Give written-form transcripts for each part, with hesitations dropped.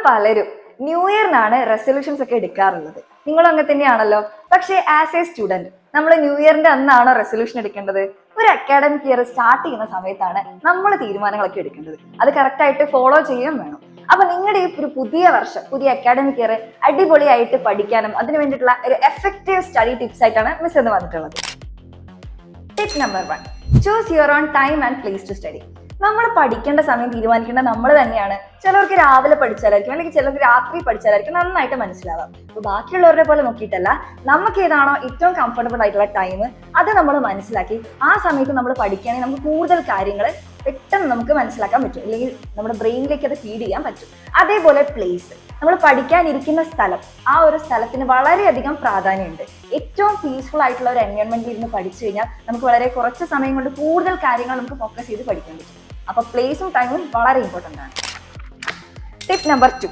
പലരും new ഇയറിനാണ് resolutions ഒക്കെ എടുക്കാറുള്ളത്. നിങ്ങളും അങ്ങനെ തന്നെയാണല്ലോ. പക്ഷേ ആസ് എ സ്റ്റുഡന്റ് നമ്മൾ ന്യൂ ഇയറിന്റെ അന്നാണോ റെസൊല്യൂഷൻ എടുക്കേണ്ടത്? ഒരു അക്കാഡമിക് ഇയർ സ്റ്റാർട്ട് ചെയ്യുന്ന സമയത്താണ് നമ്മൾ തീരുമാനങ്ങളൊക്കെ എടുക്കേണ്ടത്. അത് കറക്റ്റ് ആയിട്ട് ഫോളോ ചെയ്യുകയും വേണം. അപ്പൊ നിങ്ങളുടെ ഈ ഒരു പുതിയ വർഷം, പുതിയ അക്കാഡമിക് ഇയർ അടിപൊളിയായിട്ട് പഠിക്കാനും അതിന് വേണ്ടിയിട്ടുള്ള ഒരു എഫക്റ്റീവ് സ്റ്റഡി ടിപ്സ് ആയിട്ടാണ് മിസ് എന്ന് വന്നിട്ടുള്ളത്. Tip number 1, choose your own time and place to study. നമ്മൾ പഠിക്കേണ്ട സമയം തീരുമാനിക്കേണ്ടത് നമ്മൾ തന്നെയാണ്. ചിലർക്ക് രാവിലെ പഠിച്ചാലായിരിക്കും, അല്ലെങ്കിൽ ചിലർക്ക് രാത്രി പഠിച്ചാലായിരിക്കും നന്നായിട്ട് മനസ്സിലാവാം. അപ്പൊ ബാക്കിയുള്ളവരുടെ പോലെ നോക്കിയിട്ടല്ല, നമുക്ക് ഏതാണോ ഏറ്റവും കംഫർട്ടബിൾ ആയിട്ടുള്ള ടൈം അത് നമ്മൾ മനസ്സിലാക്കി ആ സമയത്ത് നമ്മൾ പഠിക്കുകയാണെങ്കിൽ നമുക്ക് കൂടുതൽ കാര്യങ്ങൾ പെട്ടെന്ന് നമുക്ക് മനസ്സിലാക്കാൻ പറ്റും, അല്ലെങ്കിൽ നമ്മുടെ ബ്രെയിനിലേക്ക് അത് ഫീഡ് ചെയ്യാൻ പറ്റും. അതേപോലെ പ്ലേസ്, നമ്മൾ പഠിക്കാനിരിക്കുന്ന സ്ഥലം, ആ ഒരു സ്ഥലത്തിന് വളരെയധികം പ്രാധാന്യമുണ്ട്. ഏറ്റവും പീസ്ഫുൾ ആയിട്ടുള്ള ഒരു എൻവയോൺമെന്റിൽ ഇരുന്ന് പഠിച്ചു കഴിഞ്ഞാൽ നമുക്ക് വളരെ കുറച്ച് സമയം കൊണ്ട് കൂടുതൽ കാര്യങ്ങൾ നമുക്ക് ഫോക്കസ് ചെയ്ത് പഠിക്കാൻ പറ്റും. അപ്പൊ പ്ലേസും ടൈമും വളരെ ഇമ്പോർട്ടൻ്റ് ആണ്. Tip number 2,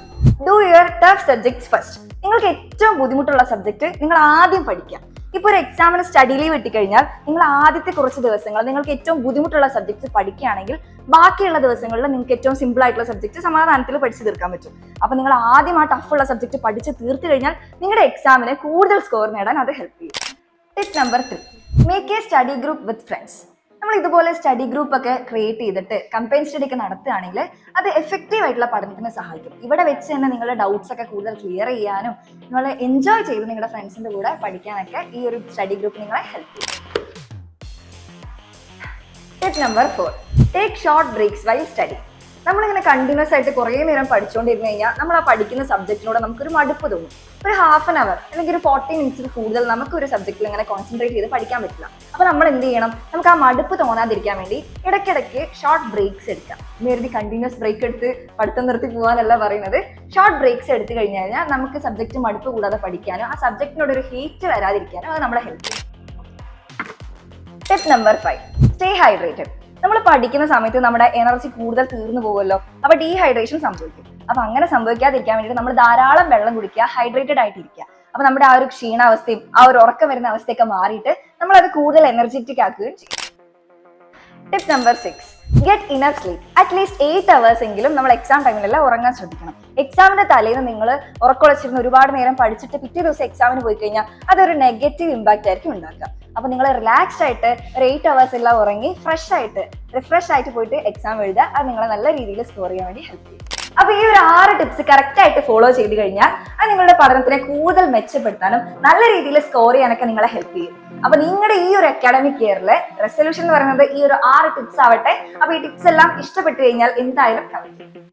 do your tough subjects first. നിങ്ങൾക്ക് ഏറ്റവും ബുദ്ധിമുട്ടുള്ള സബ്ജക്ട് നിങ്ങൾ ആദ്യം പഠിക്കുക. ഇപ്പൊ ഒരു എക്സാമിന് സ്റ്റഡി ലീവ് കിട്ടിക്കഴിഞ്ഞാൽ നിങ്ങൾ ആദ്യത്തെ കുറച്ച് ദിവസങ്ങൾ നിങ്ങൾക്ക് ഏറ്റവും ബുദ്ധിമുട്ടുള്ള സബ്ജക്ട്സ് പഠിക്കുകയാണെങ്കിൽ ബാക്കിയുള്ള ദിവസങ്ങളിൽ നിങ്ങൾക്ക് ഏറ്റവും സിമ്പിൾ ആയിട്ടുള്ള സബ്ജക്ട് സമാധാനത്തിൽ പഠിച്ചു തീർക്കാൻ പറ്റും. അപ്പൊ നിങ്ങൾ ആദ്യം ആ ടഫുള്ള സബ്ജക്ട് പഠിച്ച് തീർത്തു കഴിഞ്ഞാൽ നിങ്ങളുടെ എക്സാമിന് കൂടുതൽ സ്കോർ നേടാൻ അത് ഹെൽപ്പ് ചെയ്യും. Tip number 3, make A study group with friends. നമ്മൾ ഇതുപോലെ സ്റ്റഡി ഗ്രൂപ്പ് ഒക്കെ ക്രിയേറ്റ് ചെയ്തിട്ട് കമ്പൈൻ സ്റ്റഡി ഒക്കെ നടത്തുകയാണെങ്കിൽ അത് എഫക്റ്റീവ് ആയിട്ടുള്ള പഠനത്തിന് സഹായിക്കും. ഇവിടെ വെച്ച് തന്നെ നിങ്ങളുടെ ഡൗട്ട്സ് ഒക്കെ കൂടുതൽ ക്ലിയർ ചെയ്യാനും നിങ്ങൾ എൻജോയ് ചെയ്ത് നിങ്ങളുടെ ഫ്രണ്ട്സിന്റെ കൂടെ പഠിക്കാനൊക്കെ ഈ ഒരു സ്റ്റഡി ഗ്രൂപ്പ് നിങ്ങളെ ഹെൽപ്പ് ചെയ്യും. Tip number 4, take short breaks while study. നമ്മളിങ്ങനെ കണ്ടിന്യൂസ് ആയിട്ട് കുറേ നേരം പഠിച്ചുകൊണ്ടിരുന്നു കഴിഞ്ഞാൽ നമ്മൾ ആ പഠിക്കുന്ന സബ്ജക്റ്റിനോട് നമുക്കൊരു മടുപ്പ് തോന്നും. ഒരു ഹാഫ് ആൻ അവർ അല്ലെങ്കിൽ ഒരു 40 മിനിറ്റ്സിൽ കൂടുതൽ നമുക്ക് ഒരു സബ്ജക്റ്റിൽ ഇങ്ങനെ കോൺസെൻട്രേറ്റ് ചെയ്ത് പഠിക്കാൻ പറ്റില്ല. അപ്പോൾ നമ്മൾ എന്ത് ചെയ്യണം? നമുക്ക് ആ മടുപ്പ് തോന്നാതിരിക്കാൻ വേണ്ടി ഇടയ്ക്കിടയ്ക്ക് ഷോർട്ട് ബ്രേക്സ് എടുക്കാം. നേരത്തെ കണ്ടിന്യൂസ് ബ്രേക്ക് എടുത്ത് പഠിത്തം നിർത്തി പോകാനല്ല പറയുന്നത്. ഷോർട്ട് ബ്രേക്സ് എടുത്തു കഴിഞ്ഞാൽ നമുക്ക് സബ്ജക്റ്റ് മടുപ്പ് കൂടാതെ പഠിക്കാനും ആ സബ്ജക്റ്റിനോട് ഒരു ഹേറ്റ് വരാതിരിക്കാനും അത് നമ്മളെ ഹെൽപ്പ് ചെയ്യും. Tip number 5, stay hydrated. നമ്മൾ പഠിക്കുന്ന സമയത്ത് നമ്മുടെ എനർജി കൂടുതൽ തീർന്നു പോകുമല്ലോ, അപ്പൊ ഡീഹൈഡ്രേഷൻ സംഭവിക്കും. അപ്പൊ അങ്ങനെ സംഭവിക്കാതിരിക്കാൻ വേണ്ടിയിട്ട് നമ്മൾ ധാരാളം വെള്ളം കുടിക്കുക, ഹൈഡ്രേറ്റഡ് ആയിട്ടിരിക്കുക. അപ്പൊ നമ്മുടെ ആ ഒരു ക്ഷീണാവസ്ഥയും ആ ഒരു ഉറക്കം വരുന്ന അവസ്ഥയൊക്കെ മാറിയിട്ട് നമ്മൾ അത് കൂടുതൽ എനർജറ്റിക് ആക്കുകയും ചെയ്യും. Tip number 6, get enough sleep. At least 8 hours എങ്കിലും നമ്മൾ എക്സാം ടൈമിലെല്ലാം ഉറങ്ങാൻ ശ്രദ്ധിക്കണം. എക്സാമിന്റെ തലേന്ന് നിങ്ങൾ ഉറക്കമുളച്ചിരുന്ന് ഒരുപാട് നേരം പഠിച്ചിട്ട് പിറ്റേ ദിവസം എക്സാമിന് പോയി കഴിഞ്ഞാൽ അതൊരു നെഗറ്റീവ് ഇമ്പാക്റ്റ് ആയിരിക്കും ഉണ്ടാക്കുക. അപ്പൊ നിങ്ങൾ റിലാക്സ്ഡ് ആയിട്ട് ഒരു 8 hours എല്ലാം ഉറങ്ങി റിഫ്രഷ് ആയിട്ട് പോയിട്ട് എക്സാം എഴുതുക. അത് നിങ്ങളെ നല്ല രീതിയിൽ സ്കോർ ചെയ്യാൻ വേണ്ടി ഹെൽപ്പ് ചെയ്യും. അപ്പൊ ഈ ഒരു 6 ടിപ്സ് കറക്റ്റ് ആയിട്ട് ഫോളോ ചെയ്ത് കഴിഞ്ഞാൽ അത് നിങ്ങളുടെ പഠനത്തിനെ കൂടുതൽ മെച്ചപ്പെടുത്താനും നല്ല രീതിയിൽ സ്കോർ ചെയ്യാനൊക്കെ നിങ്ങളെ ഹെൽപ്പ് ചെയ്യും. അപ്പൊ നിങ്ങളുടെ ഈ ഒരു അക്കാഡമിക് ഇയറിലെ റെസൊല്യൂഷൻ എന്ന് പറയുന്നത് ഈ ഒരു 6 ടിപ്സ് ആവട്ടെ. അപ്പൊ ഈ ടിപ്സ് എല്ലാം ഇഷ്ടപ്പെട്ടു കഴിഞ്ഞാൽ എന്തായാലും